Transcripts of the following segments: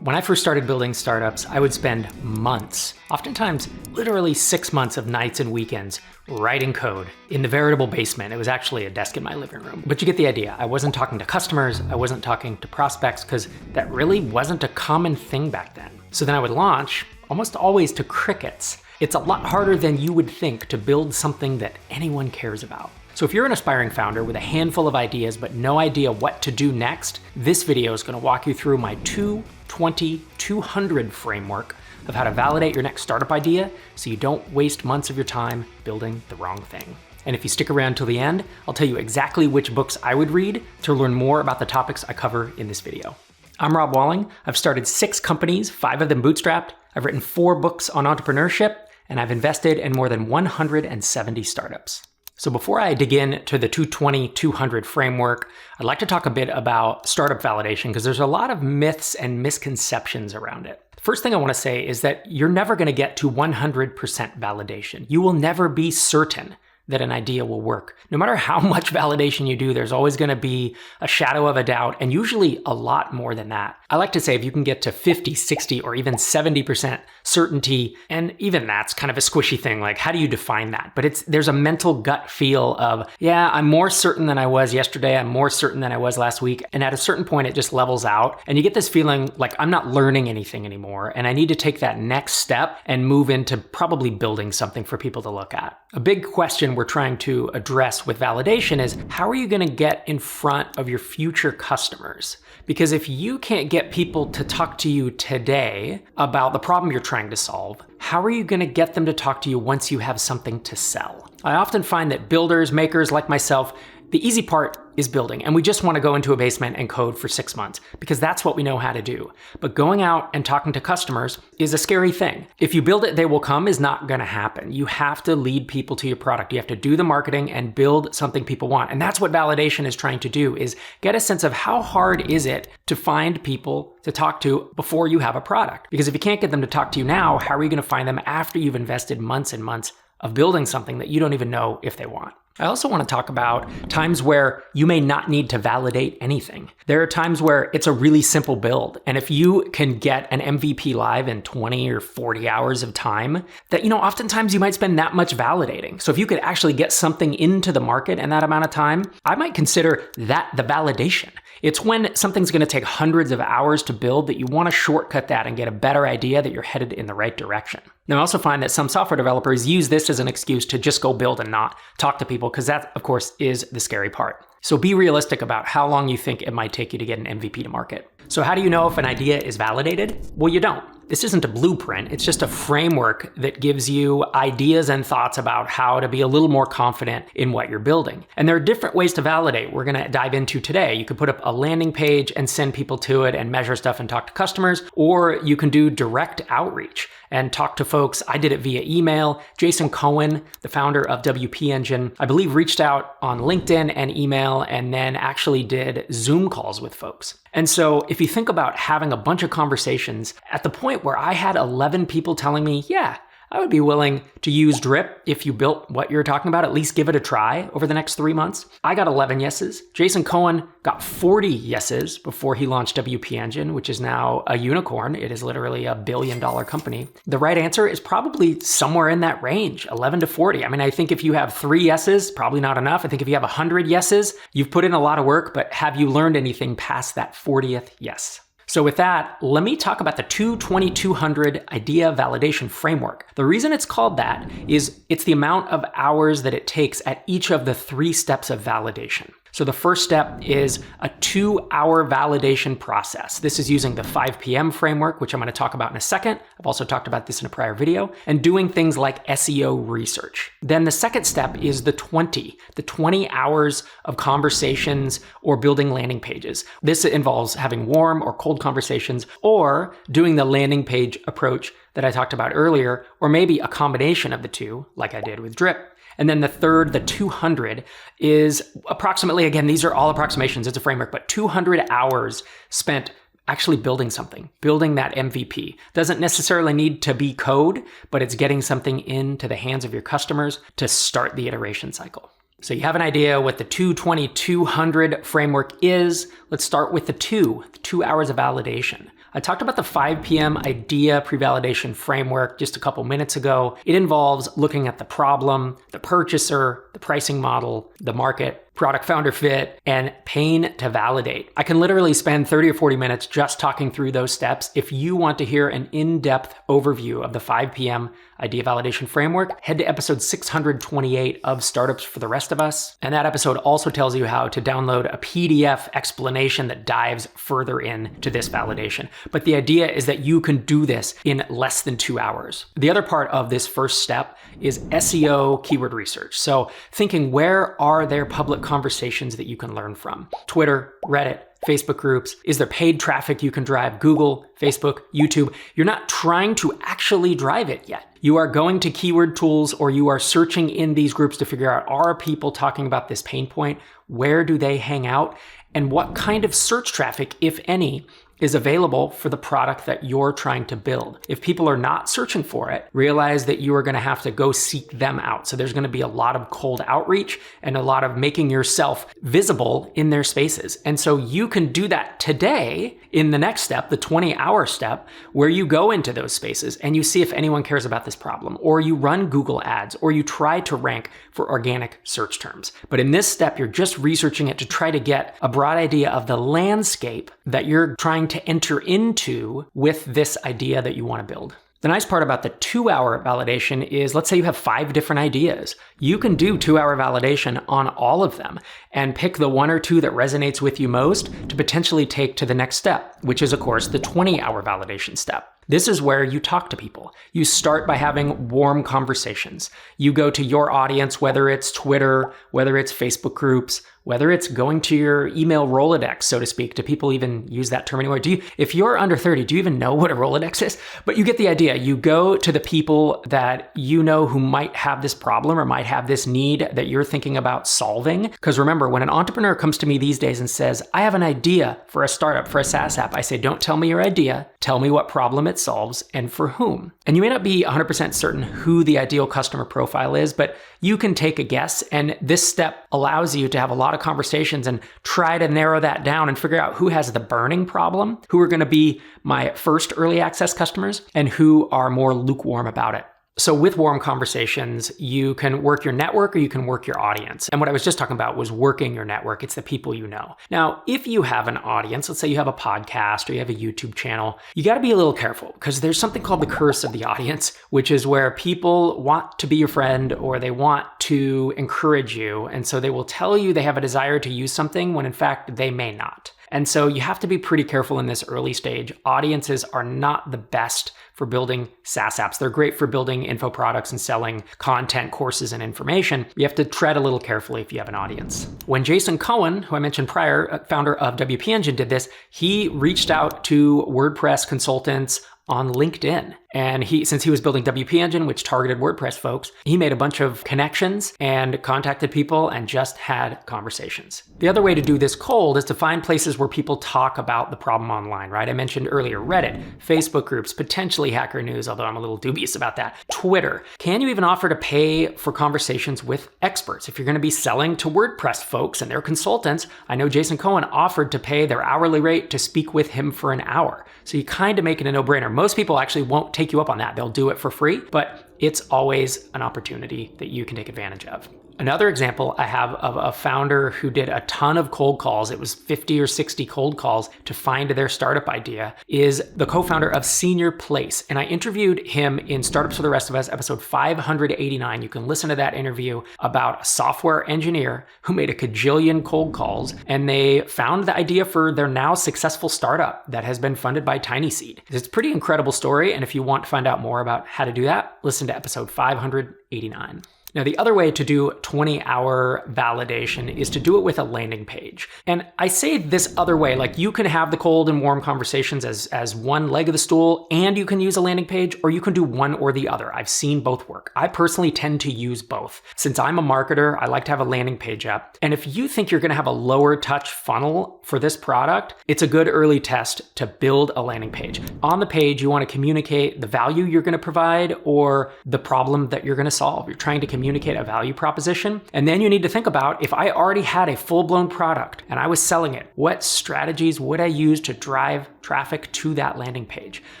When I first started building startups, I would spend months, oftentimes literally 6 months of nights and weekends, writing code in the veritable basement. It was actually a desk in my living room. But you get the idea. I wasn't talking to customers, I wasn't talking to prospects, because that really wasn't a common thing back then. So then I would launch, almost always to crickets. It's a lot harder than you would think to build something that anyone cares about. So if you're an aspiring founder with a handful of ideas but no idea what to do next, this video is going to walk you through my 2-20-200 framework of how to validate your next startup idea so you don't waste months of your time building the wrong thing. And if you stick around till the end, I'll tell you exactly which books I would read to learn more about the topics I cover in this video. I'm Rob Walling. I've started 6 companies, 5 of them bootstrapped. I've written 4 books on entrepreneurship, and I've invested in more than 170 startups. So before I dig into the 2-20-200 framework, I'd like to talk a bit about startup validation because there's a lot of myths and misconceptions around it. The first thing I want to say is that you're never going to get to 100% validation. You will never be certain that an idea will work. No matter how much validation you do, there's always going to be a shadow of a doubt, and usually a lot more than that. I like to say if you can get to 50, 60, or even 70% certainty, and even that's kind of a squishy thing, like how do you define that? But there's a mental gut feel of, yeah, I'm more certain than I was yesterday, I'm more certain than I was last week, and at a certain point it just levels out, and you get this feeling like I'm not learning anything anymore, and I need to take that next step and move into probably building something for people to look at. A big question we're trying to address with validation is how are you going to get in front of your future customers? Because if you can't get people to talk to you today about the problem you're trying to solve, how are you going to get them to talk to you once you have something to sell? I often find that builders, makers like myself, the easy part is building, and we just want to go into a basement and code for 6 months because that's what we know how to do. But going out and talking to customers is a scary thing. If you build it, they will come is not going to happen. You have to lead people to your product. You have to do the marketing and build something people want. And that's what validation is trying to do, is get a sense of how hard is it to find people to talk to before you have a product. Because if you can't get them to talk to you now, how are you going to find them after you've invested months and months of building something that you don't even know if they want? I also want to talk about times where you may not need to validate anything. There are times where it's a really simple build. And if you can get an MVP live in 20 or 40 hours of time, that, oftentimes you might spend that much validating. So if you could actually get something into the market in that amount of time, I might consider that the validation. It's when something's going to take hundreds of hours to build that you want to shortcut that and get a better idea that you're headed in the right direction. Now, I also find that some software developers use this as an excuse to just go build and not talk to people, because that, of course, is the scary part. So be realistic about how long you think it might take you to get an MVP to market. So how do you know if an idea is validated? Well, you don't. This isn't a blueprint. It's just a framework that gives you ideas and thoughts about how to be a little more confident in what you're building. And there are different ways to validate we're going to dive into today. You could put up a landing page and send people to it and measure stuff and talk to customers, or you can do direct outreach and talk to folks. I did it via email. Jason Cohen, the founder of WP Engine, I believe reached out on LinkedIn and email and then actually did Zoom calls with folks. And so if you think about having a bunch of conversations at the point where I had 11 people telling me, yeah, I would be willing to use Drip if you built what you're talking about, at least give it a try over the next 3 months. I got 11 yeses. Jason Cohen got 40 yeses before he launched WP Engine, which is now a unicorn. It is literally $1 billion company. The right answer is probably somewhere in that range, 11 to 40. I mean, I think if you have 3 yeses, probably not enough. I think if you have 100 yeses, you've put in a lot of work, but have you learned anything past that 40th yes? So with that, let me talk about the 2-20-200 idea validation framework. The reason it's called that is it's the amount of hours that it takes at each of the 3 steps of validation. So the first step is a 2-hour validation process. This is using the 5 p.m. framework, which I'm going to talk about in a second. I've also talked about this in a prior video, and doing things like SEO research. Then the second step is the 20 hours of conversations or building landing pages. This involves having warm or cold conversations or doing the landing page approach that I talked about earlier, or maybe a combination of the two, like I did with Drip. And then the third, the 200, is approximately, again, these are all approximations, it's a framework, but 200 hours spent actually building something, building that MVP. Doesn't necessarily need to be code, but it's getting something into the hands of your customers to start the iteration cycle. So you have an idea what the 2-20-200 framework is. Let's start with the 2 hours of validation. I talked about the 5 p.m. idea pre-validation framework just a couple minutes ago. It involves looking at the problem, the purchaser, the pricing model, the market, product founder fit, and pain to validate. I can literally spend 30 or 40 minutes just talking through those steps. If you want to hear an in-depth overview of the 5 p.m. idea validation framework, head to episode 628 of Startups for the Rest of Us. And that episode also tells you how to download a PDF explanation that dives further into this validation. But the idea is that you can do this in less than 2 hours. The other part of this first step is SEO keyword research. So thinking, where are there public conversations that you can learn from? Twitter, Reddit, Facebook groups. Is there paid traffic you can drive? Google, Facebook, YouTube. You're not trying to actually drive it yet. You are going to keyword tools, or you are searching in these groups to figure out, are people talking about this pain point? Where do they hang out? And what kind of search traffic, if any, is available for the product that you're trying to build. If people are not searching for it, realize that you are going to have to go seek them out. So there's going to be a lot of cold outreach and a lot of making yourself visible in their spaces. And so you can do that today in the next step, the 20-hour step, where you go into those spaces and you see if anyone cares about this problem, or you run Google ads, or you try to rank for organic search terms. But in this step, you're just researching it to try to get a broad idea of the landscape that you're trying to enter into with this idea that you want to build. The nice part about the 2-hour validation is, let's say you have 5 different ideas. You can do 2-hour validation on all of them and pick the 1 or 2 that resonates with you most to potentially take to the next step, which is, of course, the 20-hour validation step. This is where you talk to people. You start by having warm conversations. You go to your audience, whether it's Twitter, whether it's Facebook groups, whether it's going to your email Rolodex, so to speak. Do people even use that term anymore? If you're under 30, do you even know what a Rolodex is? But you get the idea. You go to the people that you know who might have this problem or might have this need that you're thinking about solving. Because remember, when an entrepreneur comes to me these days and says, I have an idea for a startup, for a SaaS app, I say, don't tell me your idea. Tell me what problem it solves and for whom. And you may not be 100% certain who the ideal customer profile is, but you can take a guess. And this step allows you to have a lot of conversations and try to narrow that down and figure out who has the burning problem, who are going to be my first early access customers, and who are more lukewarm about it. So with warm conversations, you can work your network or you can work your audience. And what I was just talking about was working your network. It's the people you know. Now, if you have an audience, let's say you have a podcast or you have a YouTube channel, you got to be a little careful because there's something called the curse of the audience, which is where people want to be your friend or they want to encourage you. And so they will tell you they have a desire to use something when in fact they may not. And so you have to be pretty careful in this early stage. Audiences are not the best for building SaaS apps. They're great for building info products and selling content, courses, and information. You have to tread a little carefully if you have an audience. When Jason Cohen, who I mentioned prior, founder of WP Engine, did this, he reached out to WordPress consultants on LinkedIn. And since he was building WP Engine, which targeted WordPress folks, he made a bunch of connections and contacted people and just had conversations. The other way to do this cold is to find places where people talk about the problem online, right? I mentioned earlier, Reddit, Facebook groups, potentially Hacker News, although I'm a little dubious about that. Twitter. Can you even offer to pay for conversations with experts? If you're going to be selling to WordPress folks and their consultants, I know Jason Cohen offered to pay their hourly rate to speak with him for an hour. So you kind of make it a no-brainer. Most people actually won't take you up on that. They'll do it for free, but it's always an opportunity that you can take advantage of. Another example I have of a founder who did a ton of cold calls, it was 50 or 60 cold calls to find their startup idea, is the co-founder of Senior Place. And I interviewed him in Startups for the Rest of Us, episode 589. You can listen to that interview about a software engineer who made a cajillion cold calls, and they found the idea for their now successful startup that has been funded by TinySeed. It's a pretty incredible story, and if you want to find out more about how to do that, listen to episode 589. Now, the other way to do 20-hour validation is to do it with a landing page. And I say this other way, like you can have the cold and warm conversations as one leg of the stool, and you can use a landing page, or you can do one or the other. I've seen both work. I personally tend to use both. Since I'm a marketer, I like to have a landing page up. And if you think you're going to have a lower touch funnel for this product, it's a good early test to build a landing page. On the page, you want to communicate the value you're going to provide or the problem that you're going to solve. You're trying to communicate a value proposition. And then you need to think about, if I already had a full-blown product and I was selling it, what strategies would I use to drive traffic to that landing page?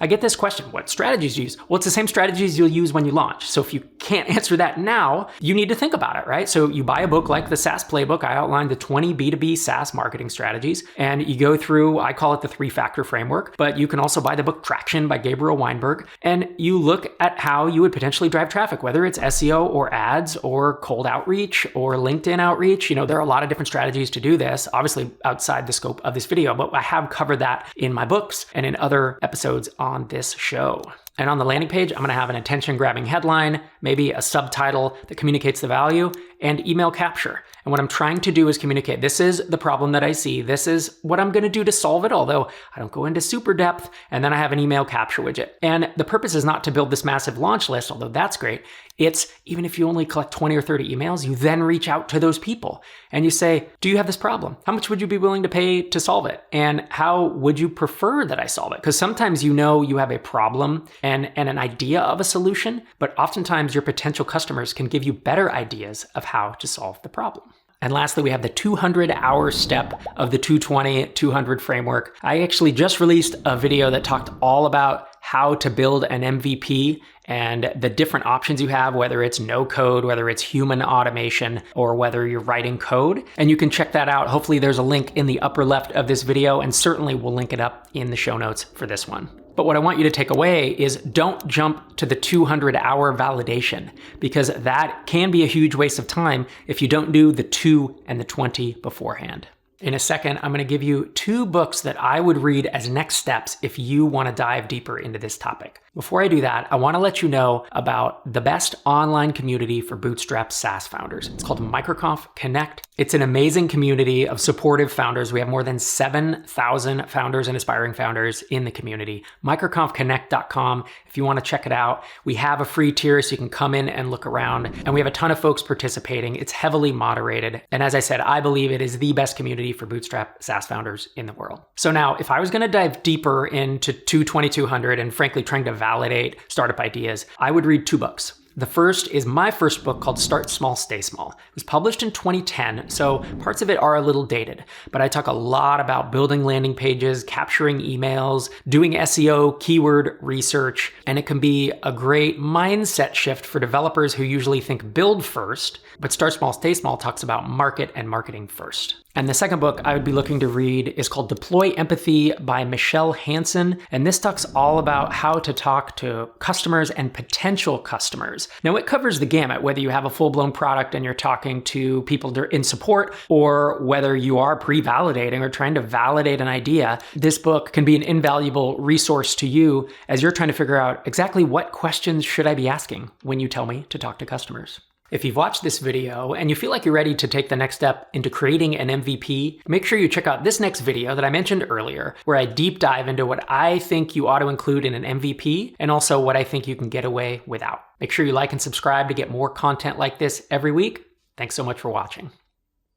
I get this question, what strategies do you use? Well, it's the same strategies you'll use when you launch. So if you can't answer that now, you need to think about it, right? So you buy a book like the SaaS Playbook. I outlined the 20 B2B SaaS marketing strategies, and you go through, I call it the 3-factor framework, but you can also buy the book Traction by Gabriel Weinberg, and you look at how you would potentially drive traffic, whether it's SEO or ads or cold outreach or LinkedIn outreach. There are a lot of different strategies to do this, obviously outside the scope of this video, but I have covered that in my books and in other episodes on this show. And on the landing page, I'm going to have an attention-grabbing headline, maybe a subtitle that communicates the value, and email capture. And what I'm trying to do is communicate, this is the problem that I see. This is what I'm going to do to solve it, although I don't go into super depth. And then I have an email capture widget. And the purpose is not to build this massive launch list, although that's great. It's even if you only collect 20 or 30 emails, you then reach out to those people and you say, do you have this problem? How much would you be willing to pay to solve it? And how would you prefer that I solve it? Because sometimes you have a problem and an idea of a solution, but oftentimes your potential customers can give you better ideas of how to solve the problem. And lastly, we have the 200-hour step of the 220-200 framework. I actually just released a video that talked all about how to build an MVP and the different options you have, whether it's no code, whether it's human automation, or whether you're writing code. And you can check that out. Hopefully there's a link in the upper left of this video, and certainly we'll link it up in the show notes for this one. But what I want you to take away is don't jump to the 200-hour validation, because that can be a huge waste of time if you don't do the 2 and the 20 beforehand. In a second, I'm going to give you 2 books that I would read as next steps if you want to dive deeper into this topic. Before I do that, I want to let you know about the best online community for bootstrap SaaS founders. It's called Microconf Connect. It's an amazing community of supportive founders. We have more than 7,000 founders and aspiring founders in the community. MicroConfConnect.com if you want to check it out. We have a free tier so you can come in and look around, and we have a ton of folks participating. It's heavily moderated. And as I said, I believe it is the best community for bootstrap SaaS founders in the world. So now, if I was going to dive deeper into 220-200 and frankly trying to validate startup ideas, I would read 2 books. The first is my first book called Start Small, Stay Small. It was published in 2010, so parts of it are a little dated, but I talk a lot about building landing pages, capturing emails, doing SEO, keyword research, and it can be a great mindset shift for developers who usually think build first, but Start Small, Stay Small talks about market and marketing first. And the second book I would be looking to read is called Deploy Empathy by Michelle Hansen. And this talks all about how to talk to customers and potential customers. Now, it covers the gamut, whether you have a full-blown product and you're talking to people in support, or whether you are pre-validating or trying to validate an idea. This book can be an invaluable resource to you as you're trying to figure out exactly what questions should I be asking when you tell me to talk to customers. If you've watched this video and you feel like you're ready to take the next step into creating an MVP, make sure you check out this next video that I mentioned earlier, where I deep dive into what I think you ought to include in an MVP and also what I think you can get away without. Make sure you like and subscribe to get more content like this every week. Thanks so much for watching.